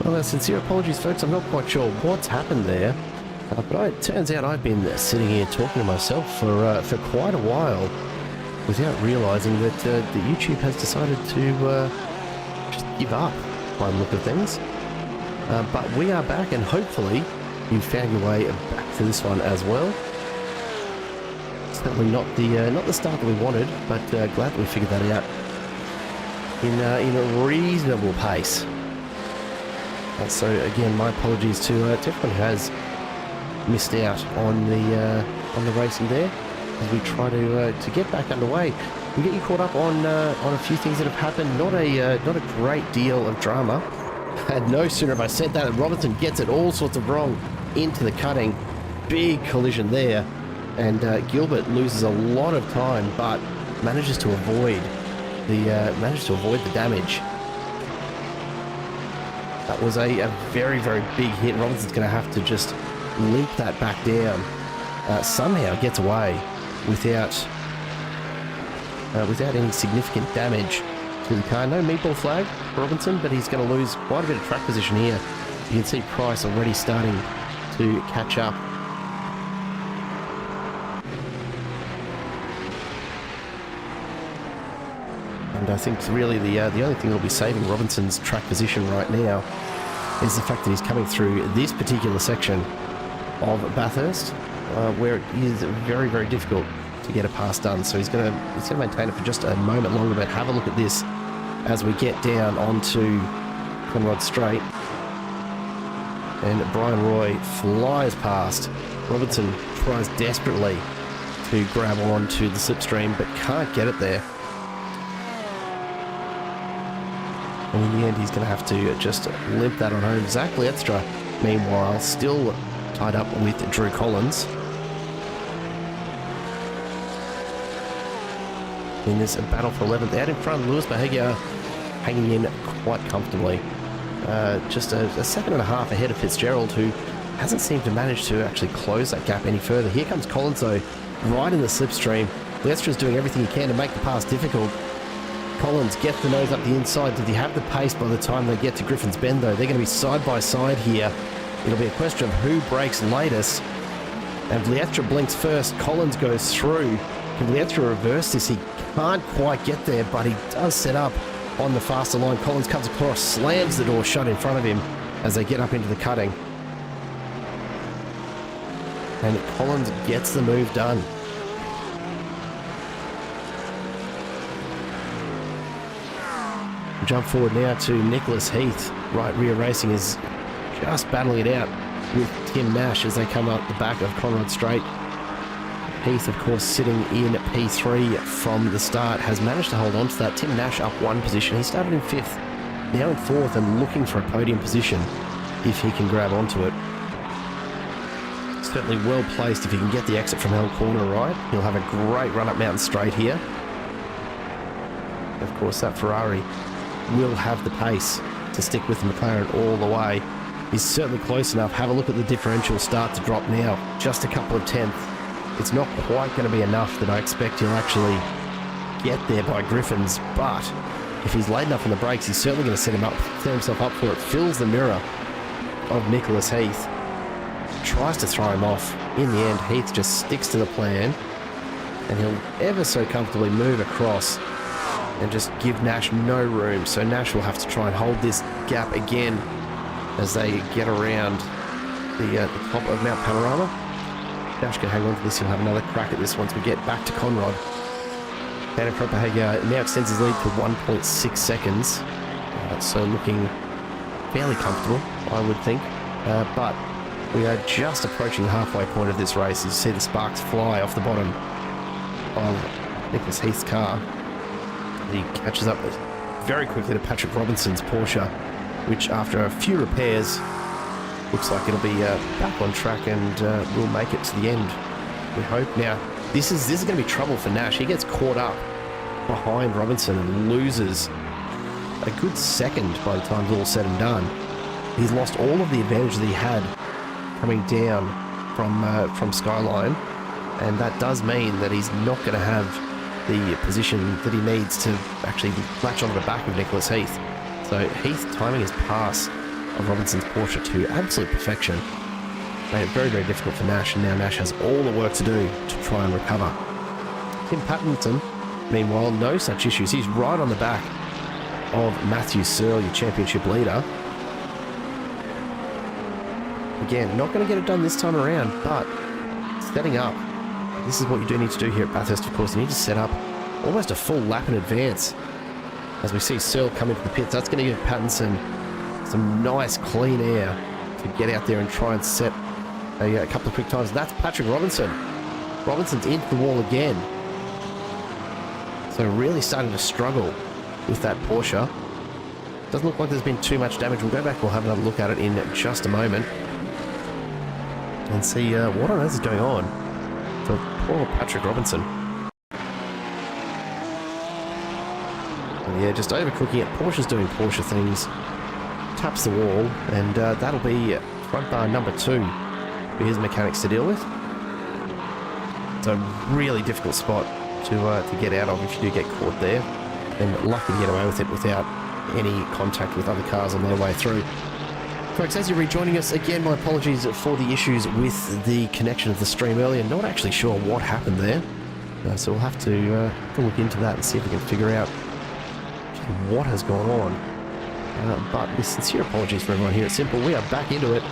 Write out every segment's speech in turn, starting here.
Well, sincere apologies, folks. I'm not quite sure what's happened there. But it turns out I've been sitting here talking to myself for quite a while without realising that the YouTube has decided to just give up by the look of things. But we are back, and hopefully you found your way back to this one as well. Certainly not the start that we wanted, but glad that we figured that out in a reasonable pace. So again, my apologies to everyone who has missed out on the racing there, as we try to get back underway. We get you caught up on a few things that have happened. Not a great deal of drama. And no sooner have I said that, Robinson gets it all sorts of wrong into the cutting. Big collision there, and Gilbert loses a lot of time, but manages to avoid the damage. That was a very, very big hit. Robinson's going to have to just limp that back down. Somehow gets away without any significant damage to the car. No meatball flag for Robinson, but he's going to lose quite a bit of track position here. You can see Price already starting to catch up. And I think really the only thing that will be saving Robinson's track position right now is the fact that he's coming through this particular section of Bathurst, where it is very, very difficult to get a pass done. So he's going to maintain it for just a moment longer. But have a look at this as we get down onto Conrod Straight, and Brian Roy flies past. Robinson tries desperately to grab onto the slipstream, but can't get it there. And in the end, he's going to have to just limp that on home. Zach Lietstra, meanwhile, still tied up with Drew Collins in this battle for 11th. Out in front, Lewis Bahagya hanging in quite comfortably. Just a second and a half ahead of Fitzgerald, who hasn't seemed to manage to actually close that gap any further. Here comes Collins, though, right in the slipstream. Liestra's doing everything he can to make the pass difficult. Collins gets the nose up the inside. Did he have the pace by the time they get to Griffin's Bend, though? They're going to be side by side here. It'll be a question of who breaks latest. And Lietstra blinks first. Collins goes through. Can Lietstra reverse this? He can't quite get there, but he does set up on the faster line. Collins comes across, slams the door shut in front of him as they get up into the cutting. And Collins gets the move done. Jump forward now to Nicholas Heath. Right rear racing is just battling it out with Tim Nash as they come up the back of Conrod Straight. Heath, of course, sitting in P3 from the start, has managed to hold on to that. Tim Nash up one position. He started in 5th, now in 4th, and looking for a podium position if he can grab onto it. Certainly well placed if he can get the exit from Hell Corner right. He'll have a great run up Mountain Straight here. Of course, that Ferrari will have the pace to stick with the McLaren all the way. He's certainly close enough. Have a look at the differential start to drop now. Just a couple of tenths. It's not quite going to be enough that I expect he'll actually get there by Griffin's, but if he's late enough on the brakes, he's certainly going to set himself up for it. Fills the mirror of Nicholas Heath. Tries to throw him off. In the end, Heath just sticks to the plan, and he'll ever so comfortably move across and just give Nash no room. So Nash will have to try and hold this gap again as they get around the top of Mount Panorama. Nash can hang on to this. He'll have another crack at this once we get back to Conrod. Down in front, Bahagya now extends his lead to 1.6 seconds. So looking fairly comfortable, I would think. But we are just approaching the halfway point of this race. As you see the sparks fly off the bottom of Nicholas Heath's car. He catches up very quickly to Patrick Robinson's Porsche, which after a few repairs looks like it'll be back on track and will make it to the end, we hope. Now, this is going to be trouble for Nash. He gets caught up behind Robinson and loses a good second by the time it's all said and done. He's lost all of the advantage that he had coming down from Skyline, and that does mean that he's not going to have the position that he needs to actually latch onto the back of Nicholas Heath. So Heath timing his pass of Robinson's Porsche to absolute perfection. Made it very, very difficult for Nash, and now Nash has all the work to do to try and recover. Tim Pattinson, meanwhile, no such issues. He's right on the back of Matthew Searle, your championship leader. Again, not going to get it done this time around, but setting up. This is what you do need to do here at Bathurst, of course. You need to set up almost a full lap in advance. As we see Searle come into the pits, that's going to give Pattinson some nice clean air to get out there and try and set a couple of quick times. That's Patrick Robinson. Robinson's into the wall again. So really starting to struggle with that Porsche. Doesn't look like there's been too much damage. We'll go back, we'll have another look at it in just a moment and see what on earth is going on for poor Patrick Robinson. And yeah, just overcooking it. Porsche's doing Porsche things. Taps the wall, and that'll be front bar number 2 for his mechanics to deal with. It's a really difficult spot to get out of if you do get caught there, and lucky to get away with it without any contact with other cars on their way through. Folks, as you're rejoining us, again, my apologies for the issues with the connection of the stream earlier. Not actually sure what happened there, so we'll have to look into that and see if we can figure out what has gone on. But with sincere apologies for everyone here at Simple, we are back into it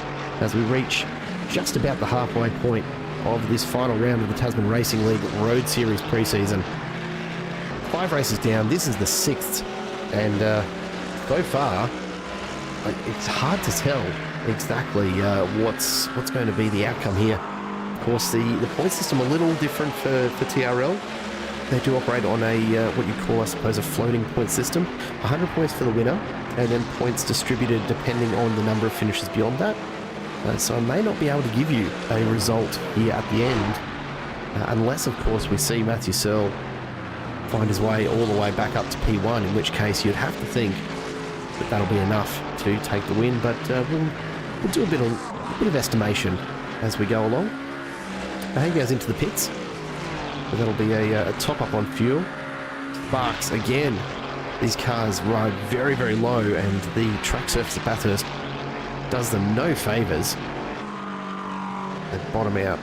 as we reach just about the halfway point of this final round of the Tasman Racing League Road Series pre-season. 5 races down, this is the 6th, and so far, it's hard to tell exactly what's going to be the outcome here. Of course, the point system a little different for TRL. They do operate on a what you call, I suppose, a floating point system. 100 points for the winner, and then points distributed depending on the number of finishes beyond that. So I may not be able to give you a result here at the end, unless, of course, we see Matthew Searle find his way all the way back up to P1, in which case you'd have to think that that'll be enough to take the win, but we'll do a bit of estimation as we go along. Now he goes into the pits, but that'll be a top-up on fuel. Sparks again. These cars ride very, very low, and the track surface at Bathurst does them no favours. They bottom out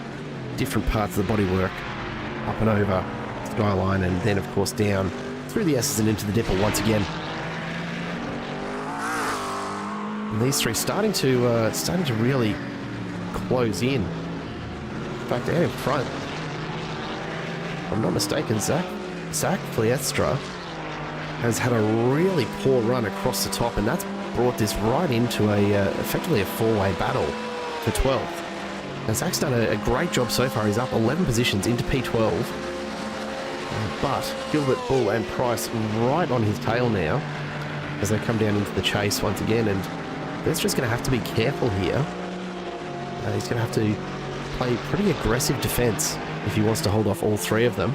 different parts of the bodywork, up and over skyline, and then of course down through the S's and into the dipper once again. And these three starting to really close in. In fact, out in front, if I'm not mistaken, Zach Fliestra has had a really poor run across the top, and that's brought this right into effectively a 4-way battle for 12th. Now Zach's done a great job so far. He's up 11 positions into P12, but Gilbert, Bull and Price right on his tail now as they come down into the chase once again, and Fiestra's going to have to be careful here. He's going to have to play pretty aggressive defence if he wants to hold off all 3 of them.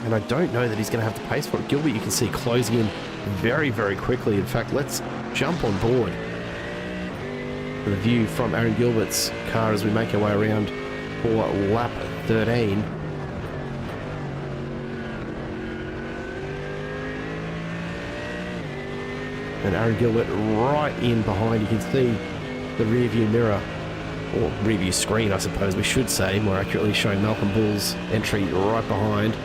And I don't know that he's going to have the pace for it. Gilbert, you can see, closing in very, very quickly. In fact, let's jump on board for the view from Aaron Gilbert's car as we make our way around for lap 13. And Aaron Gilbert right in behind. You can see the rear view mirror, or rear view screen, I suppose we should say, more accurately, showing Malcolm Bull's entry right behind.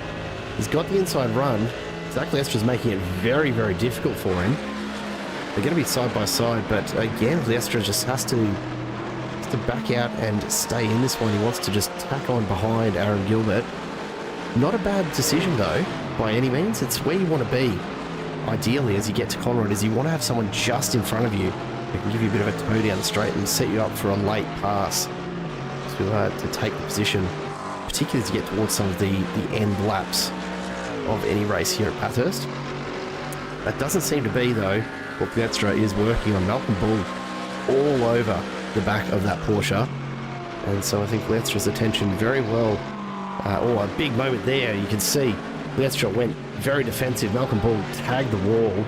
He's got the inside run. Zach Flestra's making it very, very difficult for him. They're going to be side by side, but again, Flestra just has to back out and stay in this one. He wants to just tack on behind Aaron Gilbert. Not a bad decision, though, by any means. It's where you want to be, ideally, as you get to Conrod, is you want to have someone just in front of you who can give you a bit of a toe down the straight and set you up for a late pass to take the position, particularly as you get towards some of the end laps of any race here at Bathurst. That doesn't seem to be, though, what Pietstra is working on. Malcolm Bull all over the back of that Porsche, and so I think Pietstra's attention very well. A big moment there. You can see Pietstra went very defensive. Malcolm Bull tagged the wall,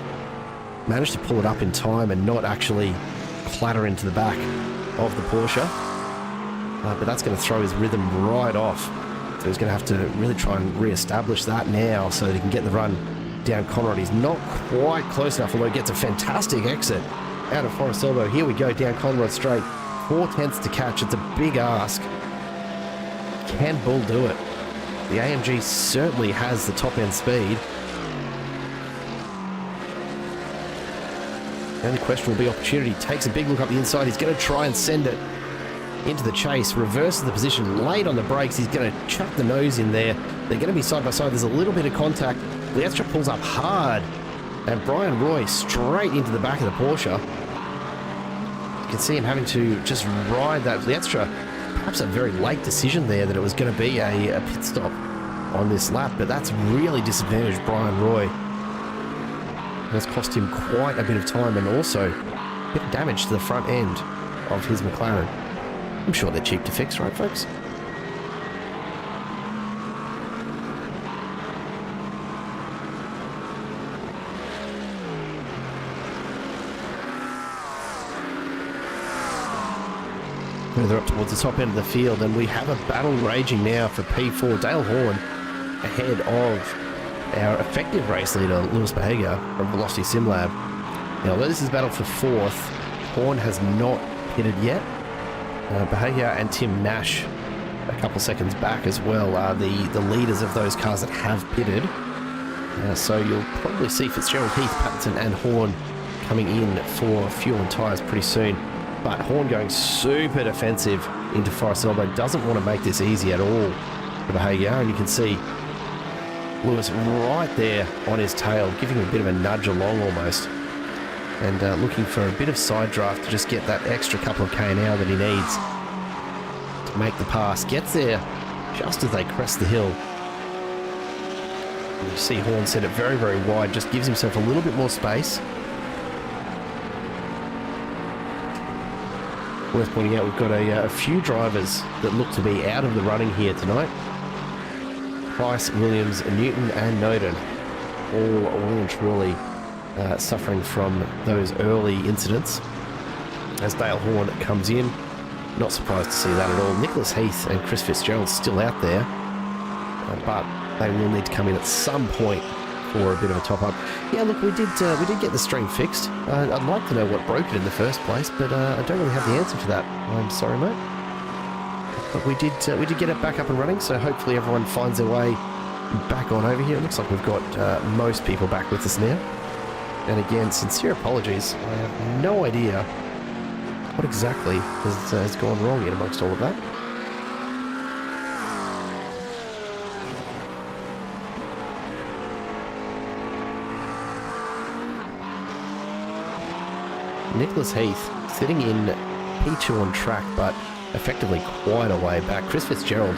managed to pull it up in time and not actually clatter into the back of the Porsche, but that's going to throw his rhythm right off. So he's going to have to really try and re-establish that now so that he can get the run down Conrod. He's not quite close enough, although he gets a fantastic exit out of Forest Elbow. Here we go, down Conrod Straight. 4/10 to catch. It's a big ask. Can Bull do it? The AMG certainly has the top end speed. The only question will be opportunity. Takes a big look up the inside. He's going to try and send it into the chase. Reverses the position. Late on the brakes. He's going to chuck the nose in there. They're going to be side by side. There's a little bit of contact. Liestra pulls up hard. And Brian Roy straight into the back of the Porsche. You can see him having to just ride that. Liestra, perhaps a very late decision there that it was going to be a pit stop on this lap. But that's really disadvantaged Brian Roy. Has cost him quite a bit of time and also a bit of damage to the front end of his McLaren. I'm sure they're cheap to fix, right, folks? Further up towards the top end of the field, and we have a battle raging now for P4. Dale Horn ahead of our effective race leader, Lewis Behaga from Velocity SimLab. Now, although this is battle for 4th, Horn has not pitted yet. Behaga and Tim Nash, a couple seconds back as well, are the leaders of those cars that have pitted. So you'll probably see Fitzgerald, Heath, Pattinson and Horn coming in for fuel and tyres pretty soon. But Horn going super defensive into Forest Elbow, doesn't want to make this easy at all for Behaga, and you can see Lewis right there on his tail, giving him a bit of a nudge along almost. And looking for a bit of side draft to just get that extra couple of K an hour that he needs to make the pass. Gets there just as they crest the hill. And you see Horn set it very, very wide, just gives himself a little bit more space. Worth pointing out, we've got a few drivers that look to be out of the running here tonight. Price, Williams, Newton and Noden, all well and truly suffering from those early incidents. As Dale Horn comes in, not surprised to see that at all. Nicholas Heath and Chris Fitzgerald still out there, but they will need to come in at some point for a bit of a top-up. Yeah, look, we did get the stream fixed. I'd like to know what broke it in the first place, but I don't really have the answer to that. I'm sorry, mate. But we did get it back up and running, so hopefully everyone finds their way back on over here. It looks like we've got most people back with us now. And again, sincere apologies. I have no idea what exactly has gone wrong in amongst all of that. Nicholas Heath sitting in P2 on track, but effectively quite a way back. Chris Fitzgerald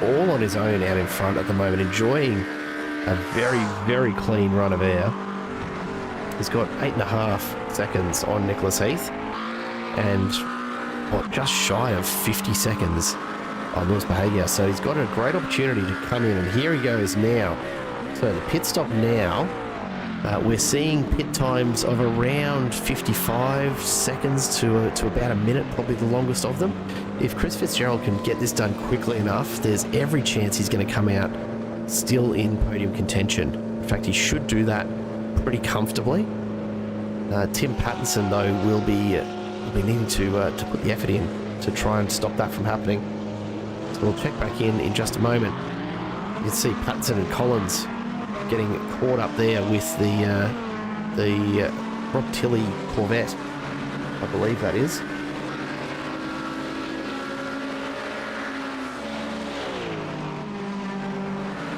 all on his own out in front at the moment, enjoying a very, very clean run of air. He's got 8.5 seconds on Nicholas Heath and just shy of 50 seconds on Lewis Behaga. So he's got a great opportunity to come in, and here he goes now. So the pit stop now. We're seeing pit times of around 55 seconds to about a minute, probably the longest of them. If Chris Fitzgerald can get this done quickly enough, there's every chance he's going to come out still in podium contention. In fact, he should do that pretty comfortably. Tim Pattinson, though, will be needing to put the effort in to try and stop that from happening. So we'll check back in just a moment. You can see Pattinson and Collins getting caught up there with the Rob Tilley Corvette, I believe that is.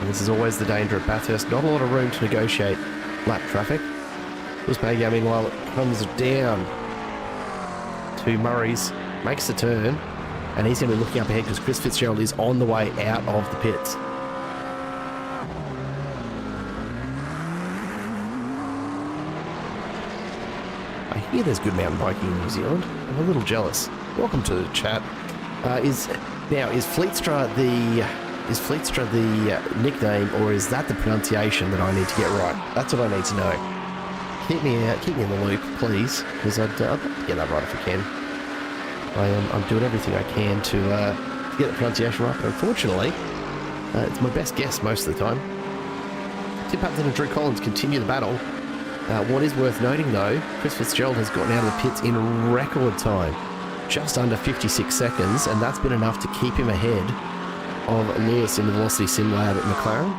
And this is always the danger at Bathurst. Not a lot of room to negotiate lap traffic. Lewis Behaga, meanwhile, comes down to Murray's, makes the turn, and he's going to be looking up ahead because Chris Fitzgerald is on the way out of the pits. I hear there's good mountain biking in New Zealand. I'm a little jealous. Welcome to the chat. Is Fleetstra the nickname, or is that the pronunciation that I need to get right? That's what I need to know. Keep me in the loop, please, because I'd like to get that right if I can. I'm doing everything I can to get the pronunciation right, but unfortunately, it's my best guess most of the time. Tim Patton and Drew Collins continue the battle. What is worth noting though, Chris Fitzgerald has gotten out of the pits in record time, just under 56 seconds, and that's been enough to keep him ahead of Lewis in the Velocity Sim Lab at McLaren.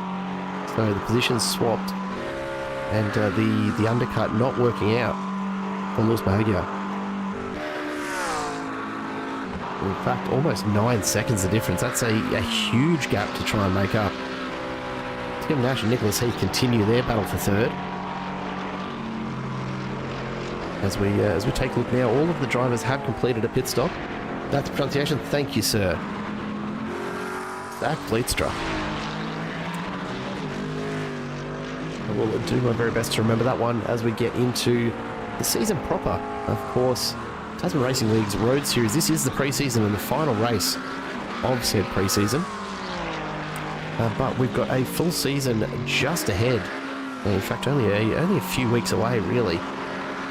So the positions swapped, and the undercut not working out for Lewis Behavior. In fact, almost 9 seconds of difference. That's a huge gap to try and make up. Tim Nash and Nicholas Heath continue their battle for third. As we take a look now, all of the drivers have completed a pit stop. That's pronunciation. Thank you, sir. Zach Fleetstra. I will do my very best to remember that one as we get into the season proper. Of course, Tasman Racing League's Road Series. This is the pre-season and the final race of said pre-season. But we've got a full season just ahead. In fact, only a few weeks away, really.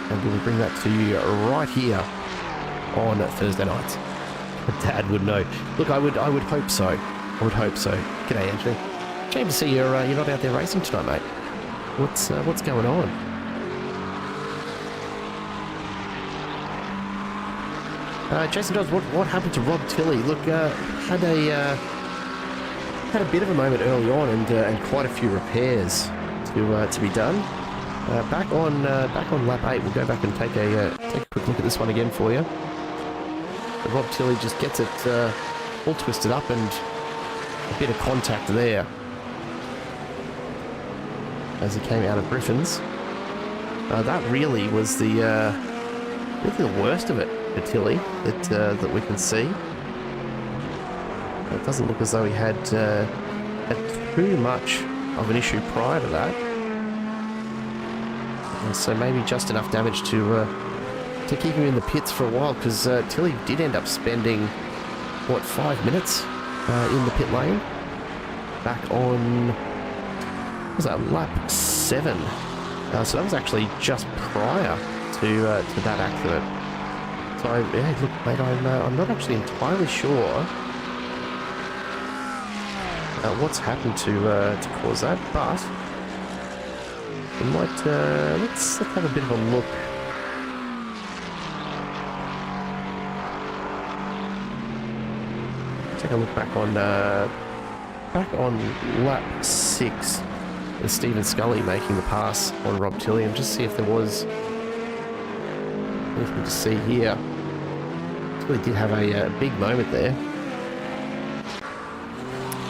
And we'll bring that to you right here on Thursday nights. Dad would know. Look, I would hope so. I would hope so. G'day, Anthony. Shame to see you're not out there racing tonight, mate. What's going on? Jason Dodds, what happened to Rob Tilley? Look, had a bit of a moment early on, and quite a few repairs to be done. Back on lap 8, we'll go back and take a quick look at this one again for you. But Rob Tilley just gets it all twisted up, and a bit of contact there as he came out of Griffin's. That really was the worst of it for Tilley that we can see. It doesn't look as though he had too much of an issue prior to that. And so maybe just enough damage to keep him in the pits for a while, because Tilley did end up spending, 5 minutes in the pit lane back on, what was that, lap 7. So that was actually just prior to that accident. So yeah, look, mate, I'm not actually entirely sure what's happened to cause that, but we might let's have a bit of a look. Take a look back on lap 6 with Stephen Scully making the pass on Rob Tilley, and just see if there was anything to see here. Really did have a big moment there.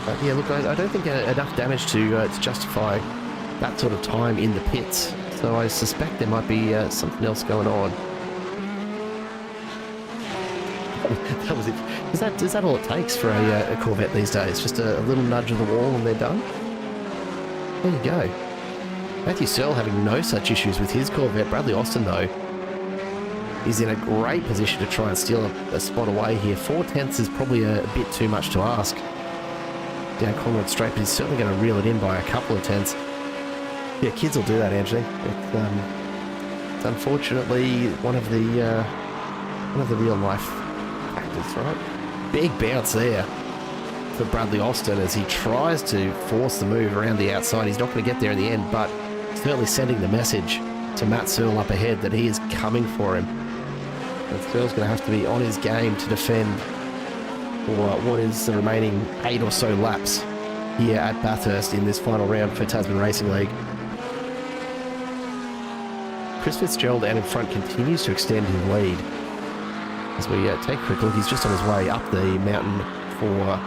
But yeah, look, I don't think enough damage to justify that sort of time in the pits. So I suspect there might be something else going on. That was it. Is that all it takes for a Corvette these days? Just a little nudge of the wall and they're done? There you go. Matthew Searle having no such issues with his Corvette. Bradley Austin, though, is in a great position to try and steal a spot away here. 4/10 is probably a bit too much to ask down Conrod straight, but he's certainly going to reel it in by a couple of tenths. Yeah, kids will do that, Angie. It's unfortunately one of the real life factors, right? Big bounce there for Bradley Austin as he tries to force the move around the outside. He's not going to get there in the end, but certainly sending the message to Matt Searle up ahead that he is coming for him. And Searle's going to have to be on his game to defend for what is the remaining 8 or so laps here at Bathurst in this final round for Tasman Racing League. Chris Fitzgerald out in front continues to extend his lead. As we take a quick look, he's just on his way up the mountain for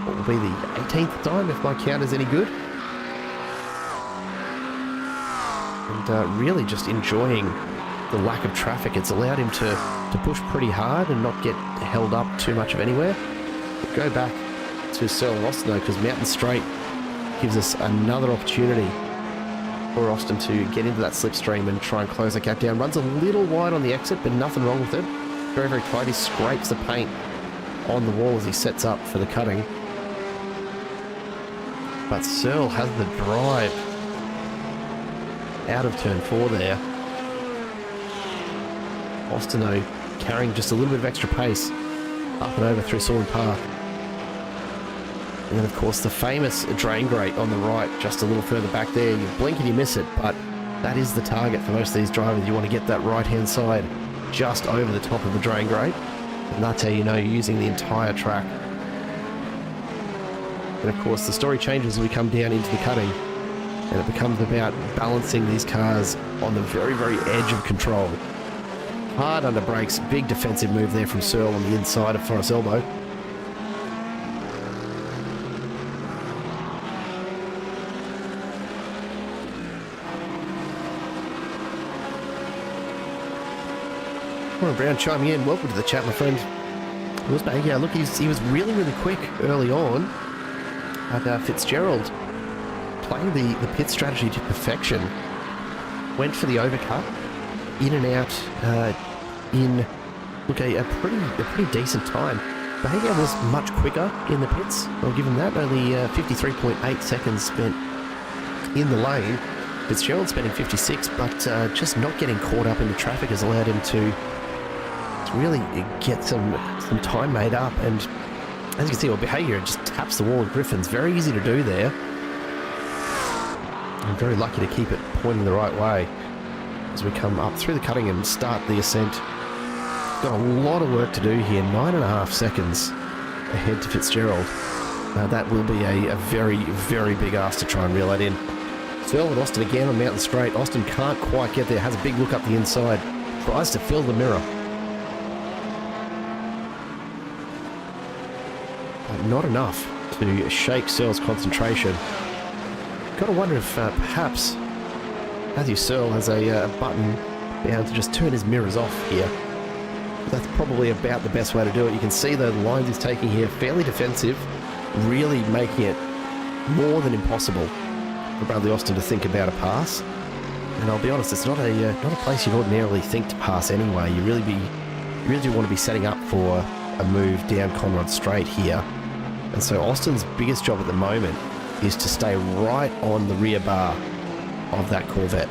what will be the 18th time, if my count is any good. And really just enjoying the lack of traffic. It's allowed him to push pretty hard and not get held up too much of anywhere. We'll go back to Searle and Austin though, because Mountain Straight gives us another opportunity for Austin to get into that slipstream and try and close that gap down. Runs a little wide on the exit, but nothing wrong with it. Very, very tight. He scrapes the paint on the wall as he sets up for the cutting. But Searle has the drive out of turn 4 there. Austin, though, carrying just a little bit of extra pace up and over through Soaring Park. And then, of course, the famous drain grate on the right, just a little further back there. You blink and you miss it, but That is the target for most of these drivers. You want to get that right-hand side just over the top of the drain grate. And that's how you know you're using the entire track. And of course, the story changes as we come down into the cutting. And it becomes about balancing these cars on the very, very edge of control. Hard under brakes, big defensive move there from Searle on the inside of Forest Elbow. Warren Brown chiming in. Welcome to the chat, my friend. Yeah, look, he was really, really quick early on. And Fitzgerald, playing the pit strategy to perfection, went for the overcut, in and out, in look a pretty decent time. Behavior was much quicker in the pits. I'll give him that. Only 53.8 seconds spent in the lane. Fitzgerald spending 56, but just not getting caught up in the traffic has allowed him to really get some time made up. And as you can see, Behavior just taps the wall of Griffin's. Very easy to do there. I'm very lucky to keep it pointing the right way as we come up through the cutting and start the ascent. Got a lot of work to do here. 9.5 seconds ahead to Fitzgerald. That will be a very, very big ask to try and reel that in. Searle and Austin again on Mountain Straight. Austin can't quite get there. Has a big look up the inside. Tries to fill the mirror. But not enough to shake Searle's concentration. Got to wonder if perhaps Matthew Searle has a button down to just turn his mirrors off here. That's probably about the best way to do it. You can see the lines he's taking here, fairly defensive, really making it more than impossible for Bradley Austin to think about a pass. And I'll be honest, it's not a place you'd ordinarily think to pass anyway. You really do want to be setting up for a move down Conrod Straight here. And so Austin's biggest job at the moment is to stay right on the rear bar of that Corvette.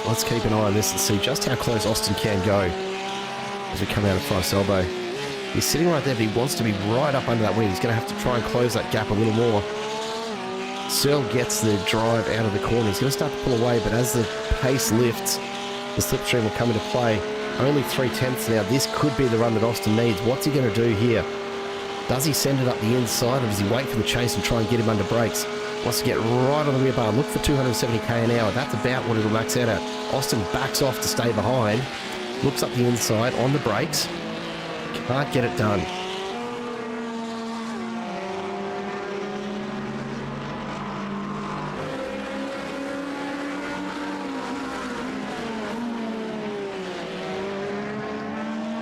Let's keep an eye on this and see just how close Austin can go as we come out of Forest Elbow. He's sitting right there, but he wants to be right up under that wing. He's going to have to try and close that gap a little more. Searle gets the drive out of the corner. He's going to start to pull away, but as the pace lifts, the slipstream will come into play. Only 3/10 now. This could be the run that Austin needs. What's he going to do here? Does he send it up the inside, or does he wait for the chase and try and get him under brakes? Wants to get right on the rear bar. Look for 270k an hour. That's about what it'll max out at. Austin backs off to stay behind. Looks up the inside on the brakes. Can't get it done.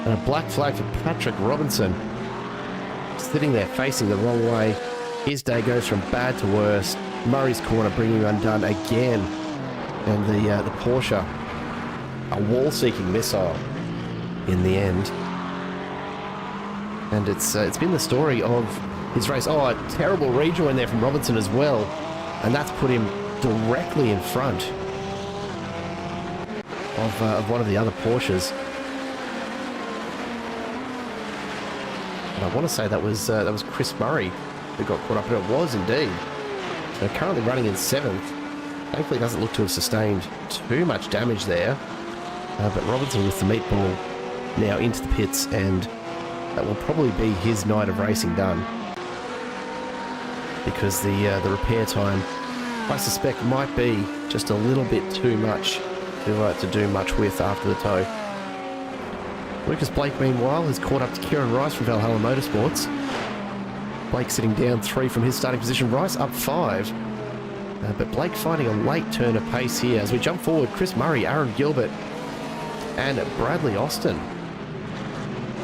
And a black flag for Patrick Robinson. Sitting there facing the wrong way. His day goes from bad to worse. Murray's corner bringing him undone again. And the Porsche, a wall-seeking missile in the end. And it's been the story of his race. Oh, a terrible rejoin there from Robinson as well. And that's put him directly in front of one of the other Porsches. And I want to say that was Chris Murray who got caught up, and it was indeed. So currently running in 7th. Thankfully doesn't look to have sustained too much damage there. But Robinson with the meatball now into the pits, and that will probably be his night of racing done. Because the repair time, I suspect, might be just a little bit too much to do much with after the tow. Lucas Blake, meanwhile, has caught up to Kieran Rice from Valhalla Motorsports. Blake sitting down 3 from his starting position. Rice up 5. But Blake finding a late turn of pace here. As we jump forward, Chris Murray, Aaron Gilbert, and Bradley Austin.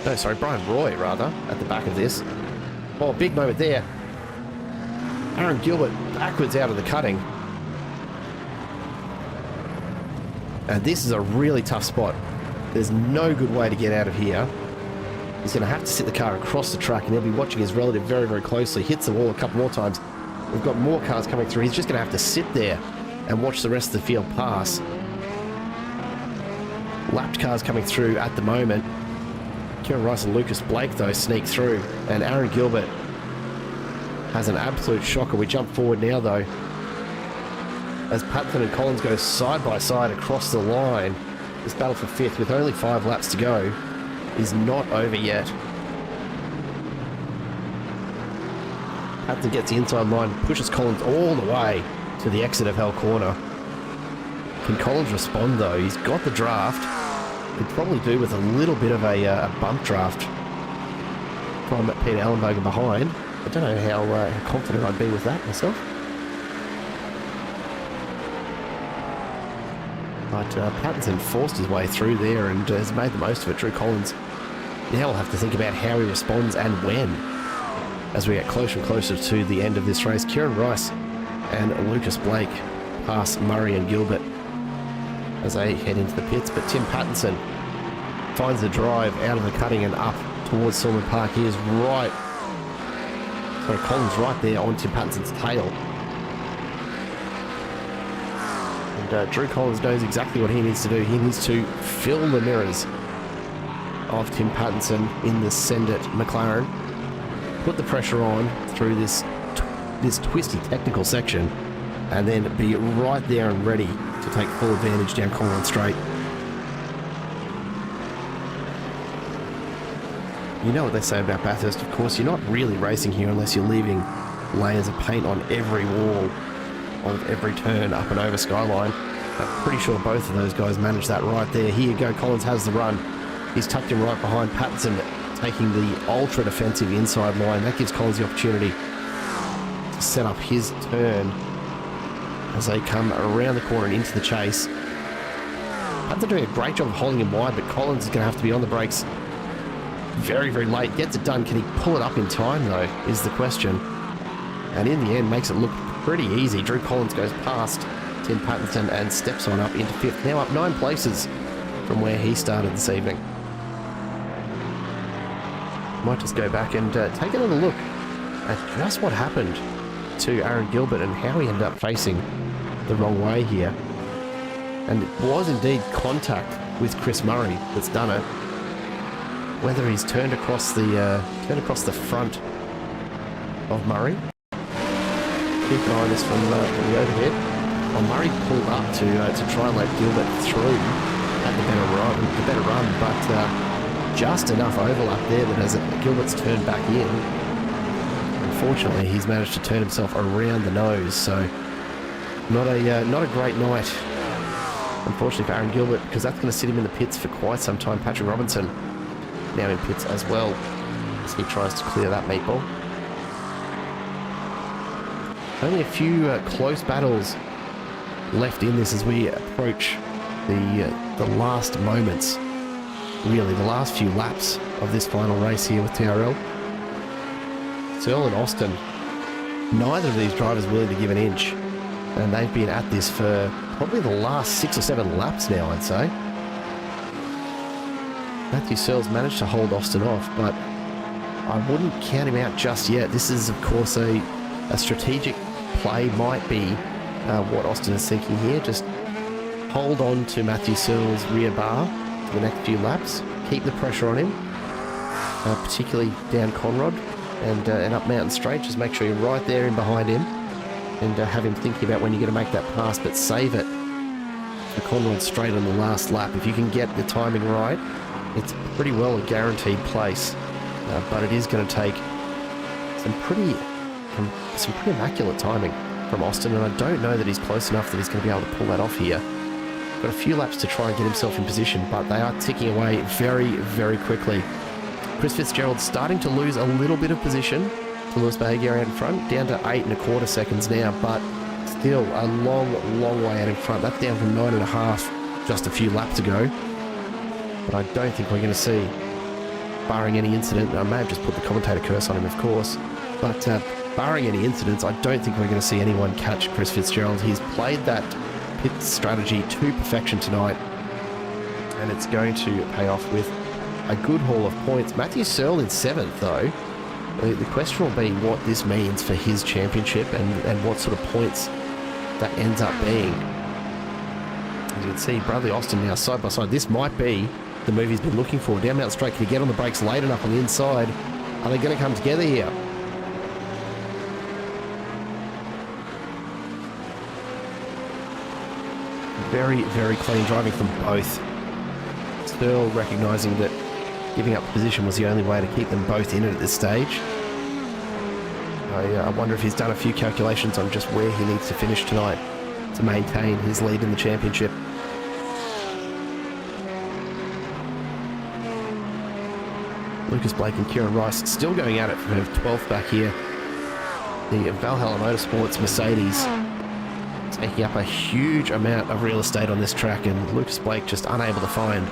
No, sorry, Brian Roy, rather, at the back of this. Oh, big moment there. Aaron Gilbert backwards out of the cutting. And this is a really tough spot. There's no good way to get out of here. He's going to have to sit the car across the track, and he'll be watching his relative very, very closely. Hits the wall a couple more times. We've got more cars coming through. He's just going to have to sit there and watch the rest of the field pass. Lapped cars coming through at the moment. Kieran Rice and Lucas Blake, though, sneak through. And Aaron Gilbert has an absolute shocker. We jump forward now, though. as Patton and Collins go side by side across the line. This battle for 5th with only 5 laps to go is not over yet. Patton gets the inside line, pushes Collins all the way to the exit of Hell Corner. Can Collins respond though? He's got the draft. Could probably do with a little bit of a bump draft from Peter Ellenbogen behind. I don't know how confident I'd be with that myself. But Pattinson forced his way through there and has made the most of it. Drew Collins now will have to think about how he responds and when as we get closer and closer to the end of this race. Kieran Rice and Lucas Blake pass Murray and Gilbert as they head into the pits, but Tim Pattinson finds the drive out of the cutting and up towards Silverman Park. He is right, so Collins right there on Tim Pattinson's tail. And Drew Collins knows exactly what he needs to do. He needs to fill the mirrors of Tim Pattinson in the Send It McLaren, put the pressure on through this twisty technical section, and then be right there and ready to take full advantage down Conrod Straight. You know what they say about Bathurst, of course. You're not really racing here unless you're leaving layers of paint on every wall of every turn up and over Skyline. I'm pretty sure both of those guys managed that right there. Here you go, Collins has the run. He's tucked him right behind. Pattinson taking the ultra defensive inside line. That gives Collins the opportunity to set up his turn as they come around the corner and into the chase. Pattinson doing a great job of holding him wide, but Collins is going to have to be on the brakes very, very late. Gets it done. Can he pull it up in time, though, is the question. And in the end, makes it look pretty easy. Drew Collins goes past Tim Pattinson and steps on up into 5th. Now up 9 places from where he started this evening. Might just go back and take another look at just what happened to Aaron Gilbert and how he ended up facing the wrong way here. And it was indeed contact with Chris Murray that's done it. Whether he's turned across the front of Murray. Keep an eye on this from the overhead. Well, Murray pulled up to try and let Gilbert through at the better run, but just enough overlap there that as Gilbert's turned back in, unfortunately he's managed to turn himself around the nose. So not a great night, unfortunately, for Aaron Gilbert, because that's going to sit him in the pits for quite some time. Patrick Robinson now in pits as well as he tries to clear that meatball. Only a few close battles left in this as we approach the last moments, really the last few laps of this final race here with TRL. Searle and Austin, neither of these drivers willing to give an inch, and they've been at this for probably the last 6 or 7 laps now, I'd say. Matthew Searle's managed to hold Austin off, but I wouldn't count him out just yet. This is, of course, a strategic play, might be what Austin is thinking here. Just hold on to Matthew Searle's rear bar for the next few laps. Keep the pressure on him, particularly down Conrod and up Mountain Straight. Just make sure you're right there in behind him and have him thinking about when you're going to make that pass, but save it for Conrod Straight on the last lap. If you can get the timing right, it's pretty well a guaranteed place, but it is going to take some pretty immaculate timing from Austin, and I don't know that he's close enough that he's going to be able to pull that off here. Got a few laps to try and get himself in position, but they are ticking away very, very quickly. Chris Fitzgerald starting to lose a little bit of position to Lewis Behavior out in front, down to 8 1/4 seconds now, but still a long, long way out in front. That's down from 9 1/2 just a few laps ago. But I don't think we're going to see, barring any incident, I may have just put the commentator curse on him, of course, but barring any incidents, I don't think we're going to see anyone catch Chris Fitzgerald. He's played that pit strategy to perfection tonight, and it's going to pay off with a good haul of points. Matthew Searle in 7th, though. The question will be what this means for his championship and what sort of points that ends up being. As you can see, Bradley Austin now side by side. This might be the move he's been looking for. Down Mountain Straight, can he get on the brakes late enough on the inside? Are they going to come together here? Very, very clean driving from both. Searle recognising that giving up the position was the only way to keep them both in it at this stage. I wonder if he's done a few calculations on just where he needs to finish tonight to maintain his lead in the championship. Lucas Blake and Kieran Rice still going at it for 12th back here. The Valhalla Motorsports Mercedes taking up a huge amount of real estate on this track, and Lucas Blake just unable to find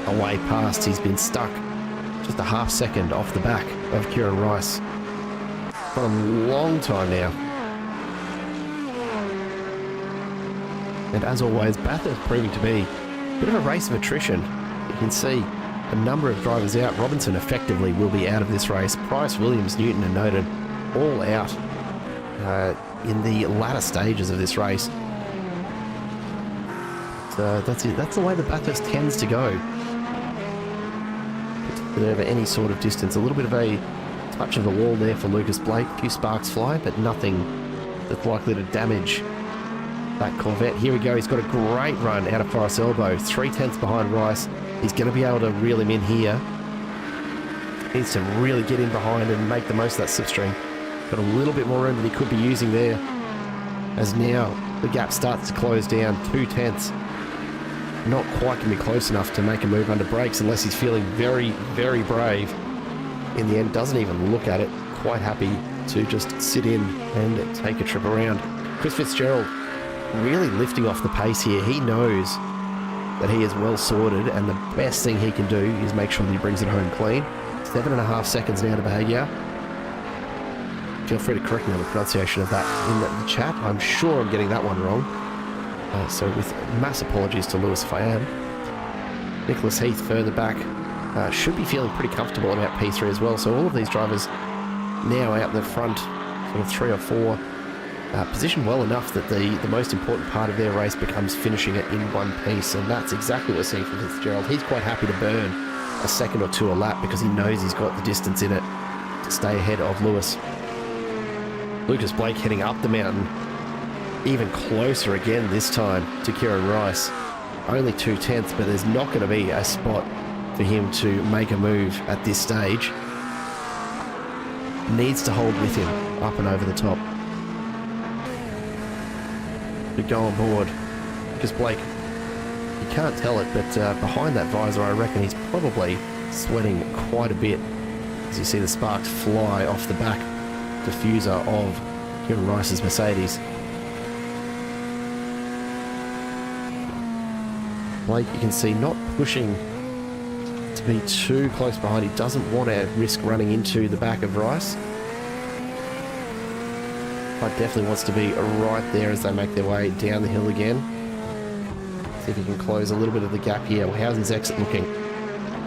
a way past. He's been stuck just a half second off the back of Kieran Rice for a long time now. And as always, Bathurst proving to be a bit of a race of attrition. You can see a number of drivers out. Robinson effectively will be out of this race. Price, Williams, Newton and Noden all out in the latter stages of this race. That's it. That's the way the Bathurst tends to go. Over any sort of distance. A little bit of a touch of the wall there for Lucas Blake. A few sparks fly, but nothing that's likely to damage that Corvette. Here we go. He's got a great run out of Forest Elbow. 3/10 behind Rice. He's going to be able to reel him in here. Needs to really get in behind and make the most of that slipstream. Got a little bit more room that he could be using there. As now the gap starts to close down. 2/10. Not quite going to be close enough to make a move under brakes unless he's feeling very, very brave. In the end, doesn't even look at it. Quite happy to just sit in and take a trip around. Chris Fitzgerald really lifting off the pace here. He knows that he is well sorted, and the best thing he can do is make sure that he brings it home clean. 7.5 seconds now to Bahia. Feel free to correct me on the pronunciation of that in the chat. I'm sure I'm getting that one wrong. So with mass apologies to Lewis if I am. Nicholas Heath further back should be feeling pretty comfortable about P3 as well. So all of these drivers now out in the front, sort of 3 or 4, positioned well enough that the most important part of their race becomes finishing it in one piece, and that's exactly what we're seeing from Fitzgerald. He's quite happy to burn a second or two a lap because he knows he's got the distance in it to stay ahead of Lewis. Lucas Blake heading up the mountain, even closer again this time to Kieran Rice. Only 2/10, but there's not going to be a spot for him to make a move at this stage. Needs to hold with him up and over the top to go on board. Because Blake, you can't tell it, but behind that visor I reckon he's probably sweating quite a bit as you see the sparks fly off the back diffuser of Kieran Rice's Mercedes. Blake, you can see, not pushing to be too close behind. He doesn't want to risk running into the back of Rice, but definitely wants to be right there as they make their way down the hill again. See if he can close a little bit of the gap here. How's his exit looking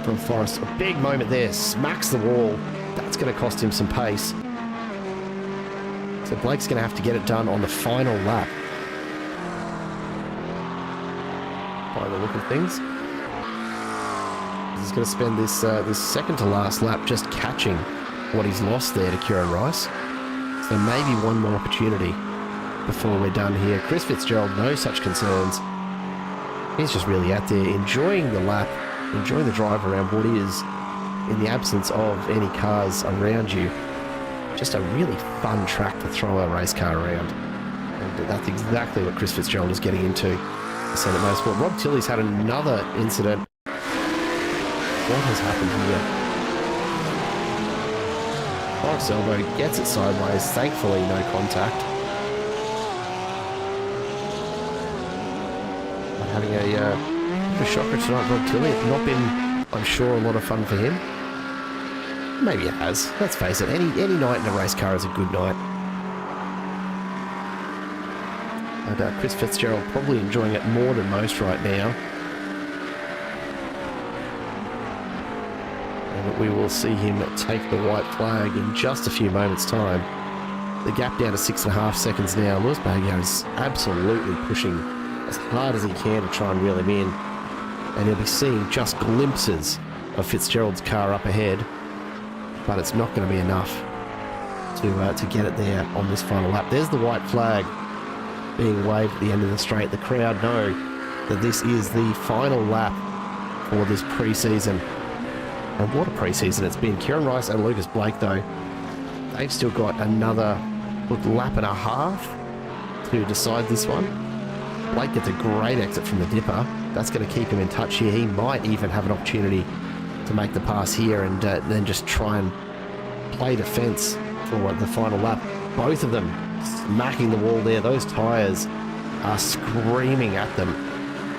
from Forrest? A big moment there, smacks the wall. That's going to cost him some pace. So Blake's going to have to get it done on the final lap, by the look of things. He's going to spend this second to last lap just catching what he's lost there to Kieran Rice. So maybe one more opportunity before we're done here. Chris Fitzgerald, no such concerns. He's just really out there enjoying the lap, enjoying the drive around what is, in the absence of any cars around you, just a really fun track to throw a race car around. And that's exactly what Chris Fitzgerald is getting into. Senate Motorsport. Rob Tilley's had another incident. What has happened here? Forrest Elbow gets it sideways. Thankfully, no contact. But having a shocker tonight, Rob Tilley. It's not been, I'm sure, a lot of fun for him. Maybe it has. Let's face it. Any night in a race car is a good night. And Chris Fitzgerald probably enjoying it more than most right now. And we will see him take the white flag in just a few moments' time. The gap down to 6.5 seconds now. Lewis Baggio is absolutely pushing as hard as he can to try and reel him in. And he'll be seeing just glimpses of Fitzgerald's car up ahead. But it's not going to be enough to get it there on this final lap. There's the white flag being waved at the end of the straight. The crowd know that this is the final lap for this pre-season. And what a pre-season it's been. Kieran Rice and Lucas Blake, though, they've still got another lap and a half to decide this one. Blake gets a great exit from the dipper. That's going to keep him in touch here. He might even have an opportunity to make the pass here and then just try and play defence for the final lap. Both of them smacking the wall there. Those tyres are screaming at them.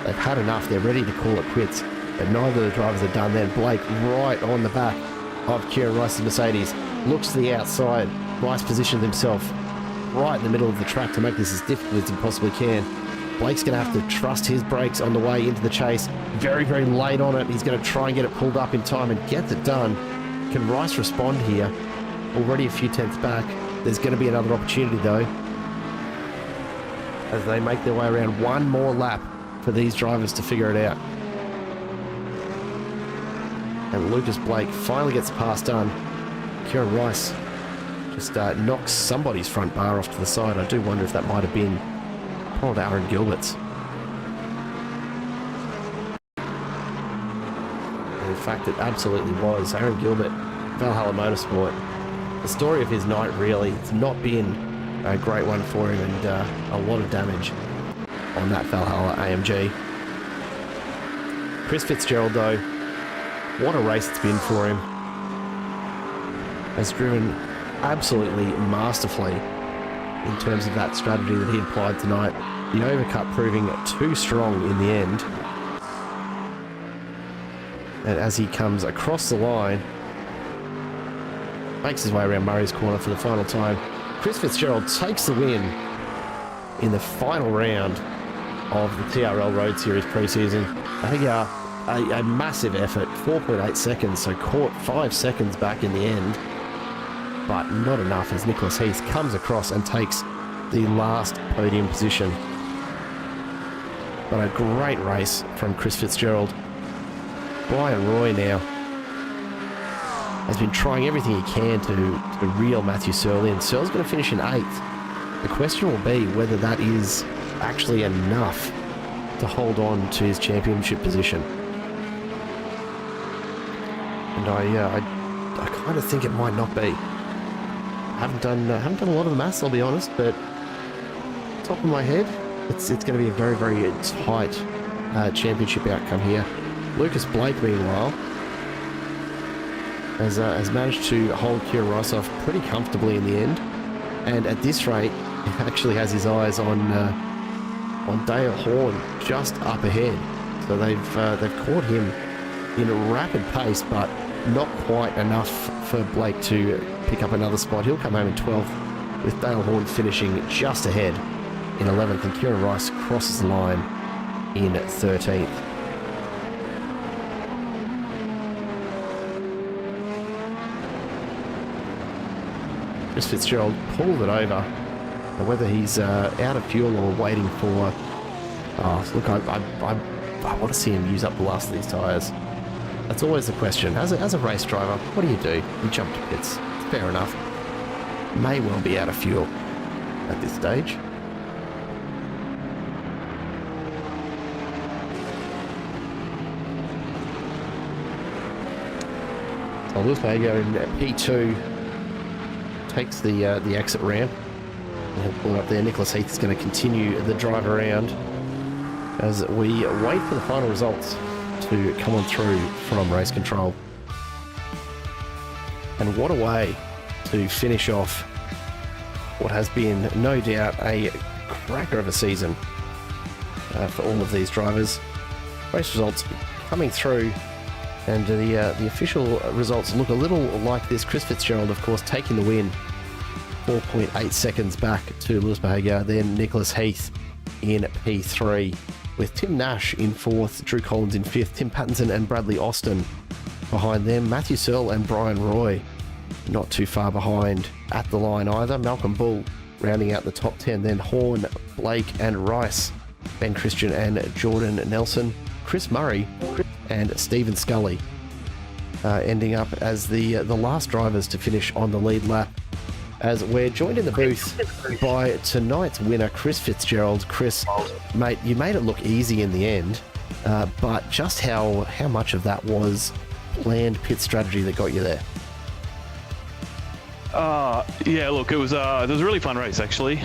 They've had enough. They're ready to call it quits. But neither of the drivers are done. Then Blake right on the back of Kieran Rice's Mercedes. Looks to the outside. Rice positioned himself right in the middle of the track to make this as difficult as he possibly can. Blake's going to have to trust his brakes on the way into the chase. Very, very late on it. He's going to try and get it pulled up in time and gets it done. Can Rice respond here? Already a few tenths back. There's going to be another opportunity, though, as they make their way around. One more lap for these drivers to figure it out. And Lucas Blake finally gets the pass done. Kieran Rice just knocks somebody's front bar off to the side. I do wonder if that might have been old Aaron Gilbert's. And in fact, it absolutely was. Aaron Gilbert, Valhalla Motorsport. The story of his night, really, it's not been a great one for him, and a lot of damage on that Valhalla AMG. Chris Fitzgerald, though, what a race it's been for him. Has driven absolutely masterfully in terms of that strategy that he applied tonight. The overcut proving too strong in the end. And as he comes across the line, makes his way around Murray's corner for the final time. Chris Fitzgerald takes the win in the final round of the TRL Road Series pre-season. I think a massive effort, 4.8 seconds, so caught 5 seconds back in the end. But not enough as Nicholas Heath comes across and takes the last podium position. But a great race from Chris Fitzgerald. Brian Roy now has been trying everything he can to reel Matthew Searle in. Searle's going to finish in 8th. The question will be whether that is actually enough to hold on to his championship position. And I kind of think it might not be. Haven't done a lot of the maths, I'll be honest, but top of my head, it's going to be a very, very tight championship outcome here. Lucas Blake, meanwhile, has managed to hold Kieran Rice off pretty comfortably in the end, and at this rate, he actually has his eyes on Dale Horn just up ahead. So they've caught him in a rapid pace, but not quite enough for Blake to pick up another spot. He'll come home in 12th, with Dale Horn finishing just ahead in 11th, and Kieran Rice crosses the line in 13th. Chris Fitzgerald pulled it over, and whether he's out of fuel or waiting for... Oh, look, I want to see him use up the last of these tyres. That's always the question. As a race driver, what do? You jump to pits. It's fair enough. May well be out of fuel at this stage. So Lewis Mago in P2 takes the exit ramp. And he'll pull it up there. Nicholas Heath is going to continue the drive around as we wait for the final results to come on through from race control. And what a way to finish off what has been no doubt a cracker of a season for all of these drivers. Race results coming through, and the official results look a little like this. Chris Fitzgerald, of course, taking the win, 4.8 seconds back to Lewis Behaga. Then Nicholas Heath in P3, with Tim Nash in 4th, Drew Collins in 5th, Tim Pattinson and Bradley Austin behind them. Matthew Searle and Brian Roy not too far behind at the line either. Malcolm Bull rounding out the top 10. Then Horn, Blake and Rice, Ben Christian and Jordan Nelson, Chris Murray and Stephen Scully ending up as the last drivers to finish on the lead lap. as we're joined in the booth by tonight's winner, Chris Fitzgerald. Chris, mate, you made it look easy in the end, but just how much of that was planned pit strategy that got you there? Yeah, look, it was a really fun race, actually.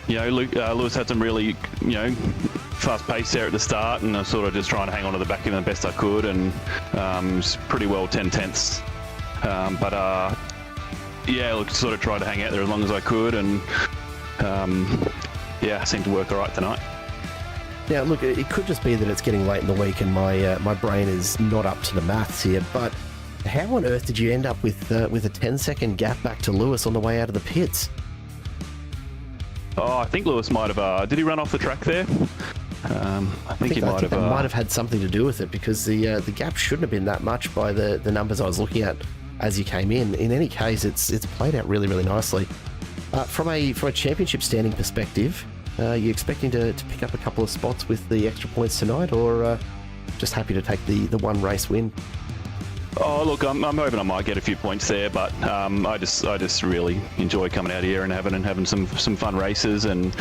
Lewis had some really, fast pace there at the start, and I was sort of just trying to hang on to the back of him the best I could, and it was pretty well 10 tenths. Sort of tried to hang out there as long as I could, and seemed to work all right tonight. Now, look, it could just be that it's getting late in the week and my brain is not up to the maths here, but how on earth did you end up with a 10-second gap back to Lewis on the way out of the pits? Oh, I think Lewis might have. Did he run off the track there? I think he might have. That might have had something to do with it, because the gap shouldn't have been that much by the numbers I was looking at as you came in. In any case, it's played out really, really nicely. From a championship standing perspective, are you expecting to pick up a couple of spots with the extra points tonight, or just happy to take the one race win? Oh, look, I'm hoping I might get a few points there, but I just really enjoy coming out here and having some fun races, and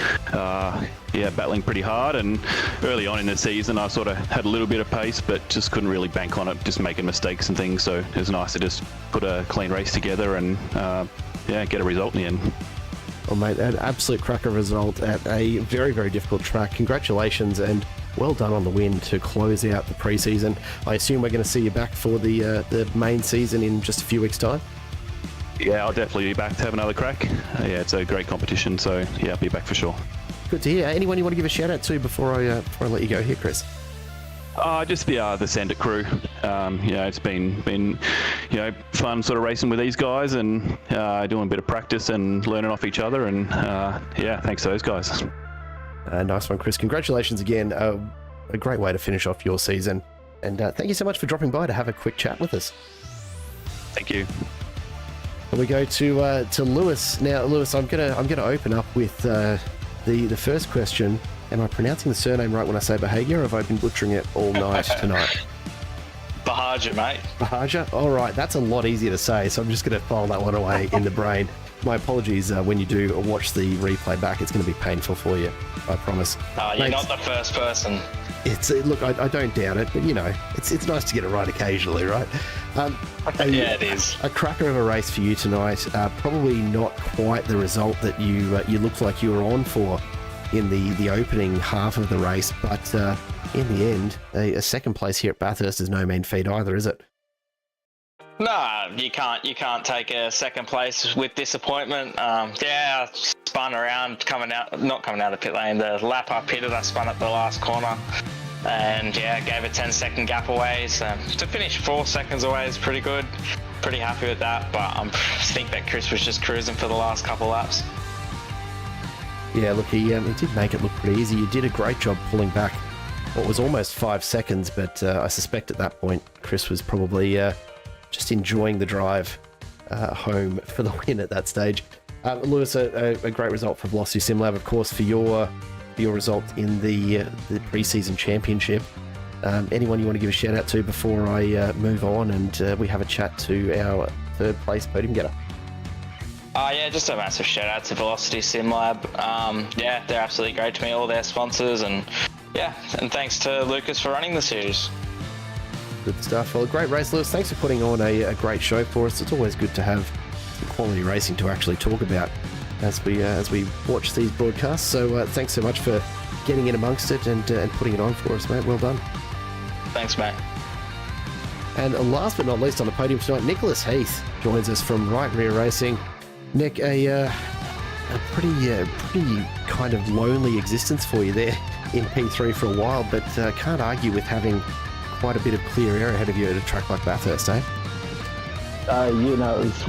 battling pretty hard. And early on in the season, I sort of had a little bit of pace, but just couldn't really bank on it, just making mistakes and things. So it was nice to just put a clean race together and get a result in the end. Well, mate, an absolute cracker result at a very, very difficult track. Congratulations, and well done on the win to close out the pre-season. I assume we're going to see you back for the main season in just a few weeks' time? Yeah, I'll definitely be back to have another crack. It's a great competition, so yeah, I'll be back for sure. Good to hear. Anyone you want to give a shout out to before I let you go here, Chris? Just the Send It crew. It's been fun sort of racing with these guys, and doing a bit of practice and learning off each other, and thanks to those guys. Nice one, Chris. Congratulations again. A great way to finish off your season, and thank you so much for dropping by to have a quick chat with us. Thank you. And we go to Lewis now. Lewis, I'm gonna open up with the first question. Am I pronouncing the surname right when I say Behavior, or have I been butchering it all night tonight? Bahaja, mate. Bahaja? All right, that's a lot easier to say, so I'm just going to file that one away in the brain. My apologies when you do watch the replay back. It's going to be painful for you, I promise. You're not the first person. Look, I don't doubt it, but it's nice to get it right occasionally, right? Yeah, it is. A cracker of a race for you tonight. Probably not quite the result that you looked like you were on for in the opening half of the race, but in the end, a second place here at Bathurst is no mean feat either, is it? No, you can't take a second place with disappointment. I spun around not coming out of the pit lane. The lap I pitted, I spun at the last corner, and gave a 10-second gap away. So to finish 4 seconds away is pretty good. Pretty happy with that, but I think that Chris was just cruising for the last couple laps. Yeah, look, he did make it look pretty easy. You did a great job pulling back what was almost 5 seconds, but I suspect at that point Chris was probably just enjoying the drive home for the win at that stage. Lewis, a great result for Velocity SimLab, of course, for your result in the pre-season championship. Anyone you want to give a shout out to before I move on and we have a chat to our third place podium getter? Just a massive shout out to Velocity SimLab. They're absolutely great to me, all their sponsors, and thanks to Lucas for running the series. Good stuff. Well, a great race, Lewis. Thanks for putting on a great show for us. It's always good to have some quality racing to actually talk about as we watch these broadcasts. So thanks so much for getting in amongst it and putting it on for us, mate. Well done. Thanks, mate. And last but not least on the podium tonight, Nicholas Heath joins us from Right Rear Racing. Nick, a pretty kind of lonely existence for you there in P3 for a while, but can't argue with having quite a bit of clear air ahead of you at a track like Bathurst, eh? It was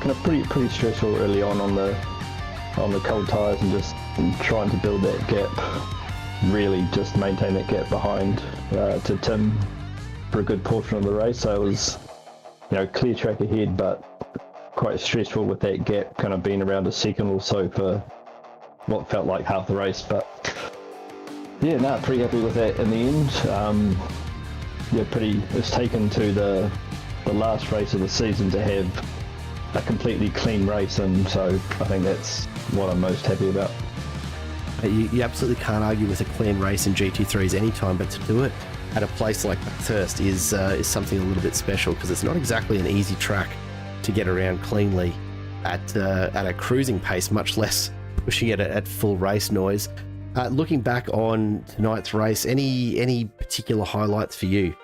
kind of pretty stressful early on the cold tyres, and just trying to build that gap, really just maintain that gap behind to Tim for a good portion of the race. So it was, clear track ahead, but quite stressful with that gap kind of being around a second or so for what felt like half the race. But pretty happy with that in the end. It's taken to the last race of the season to have a completely clean race, and so I think that's what I'm most happy about. You absolutely can't argue with a clean race in GT3s anytime, but to do it at a place like Bathurst is something a little bit special, because it's not exactly an easy track to get around cleanly at a cruising pace, much less pushing it at full race noise. Looking back on tonight's race, any particular highlights for you?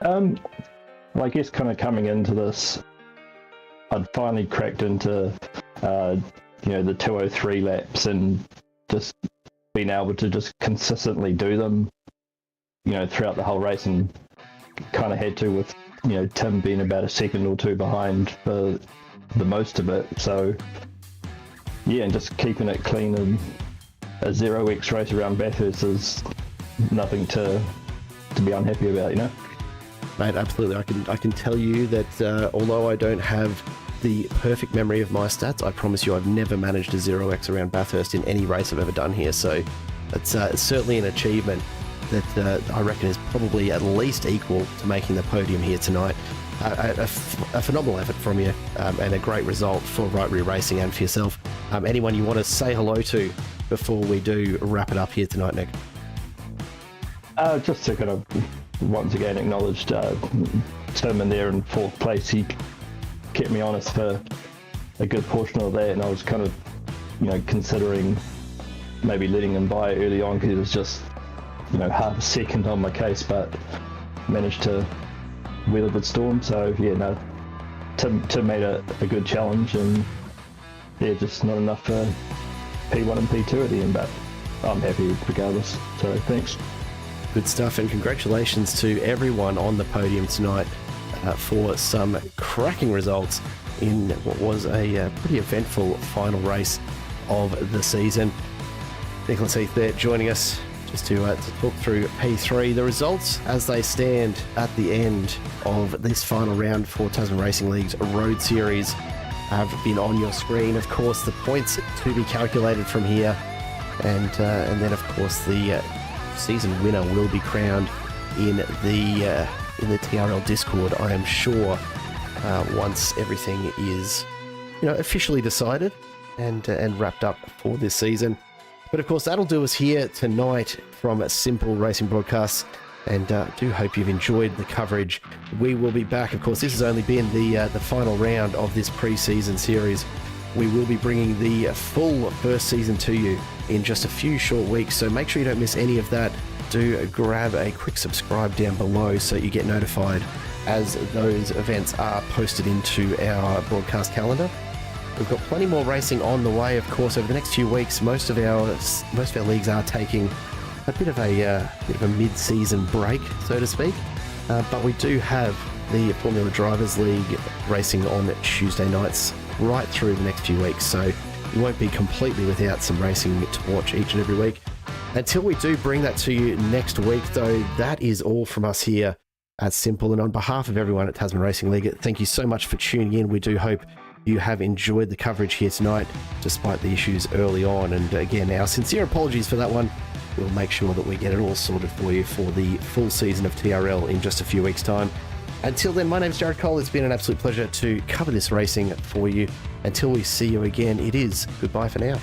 Well, I guess kind of coming into this, I'd finally cracked into the 203 laps, and just being able to just consistently do them, throughout the whole race, and kind of had to with, Tim being about a second or two behind for the most of it. So yeah, and just keeping it clean, and a 0x race around Bathurst is nothing to be unhappy about, Mate, absolutely. I can tell you that although I don't have the perfect memory of my stats, I promise you I've never managed a 0x around Bathurst in any race I've ever done here. So it's certainly an achievement that I reckon is probably at least equal to making the podium here tonight. A phenomenal effort from you, and a great result for Right Rear Racing and for yourself. Anyone you want to say hello to before we do wrap it up here tonight, Nick? Just to kind of once again acknowledge Tim in there in fourth place. He kept me honest for a good portion of that, and I was kind of, considering maybe letting him by early on, because he was just, half a second on my case, but managed to weather the storm. So yeah, no, Tim made a good challenge, and yeah, just not enough for P1 and P2 at the end, but I'm happy regardless. So thanks. Good stuff, and congratulations to everyone on the podium tonight for some cracking results in what was a pretty eventful final race of the season. Nicholas Heath there joining us just to talk through P3. The results as they stand at the end of this final round for Tasman Racing League's Road Series have been on your screen. Of course, the points to be calculated from here, and then of course the season winner will be crowned in the TRL Discord, I am sure, once everything is officially decided and wrapped up for this season. But of course, that'll do us here tonight from Simple Racing Broadcasts, and do hope you've enjoyed the coverage. We will be back. Of course, this has only been the final round of this pre-season series. We will be bringing the full first season to you in just a few short weeks, so make sure you don't miss any of that. Do grab a quick subscribe down below so you get notified as those events are posted into our broadcast calendar. We've got plenty more racing on the way, of course, over the next few weeks. Most of our leagues are taking a bit of a mid-season break, so to speak. But we do have the Formula Drivers League racing on Tuesday nights right through the next few weeks, so you won't be completely without some racing to watch each and every week. Until we do bring that to you next week, though, that is all from us here at Simple. And on behalf of everyone at Tasman Racing League, thank you so much for tuning in. We do hope you have enjoyed the coverage here tonight, despite the issues early on. And again, our sincere apologies for that one. We'll make sure that we get it all sorted for you for the full season of TRL in just a few weeks' time. Until then, my name's Jared Cole. It's been an absolute pleasure to cover this racing for you. Until we see you again, it is goodbye for now.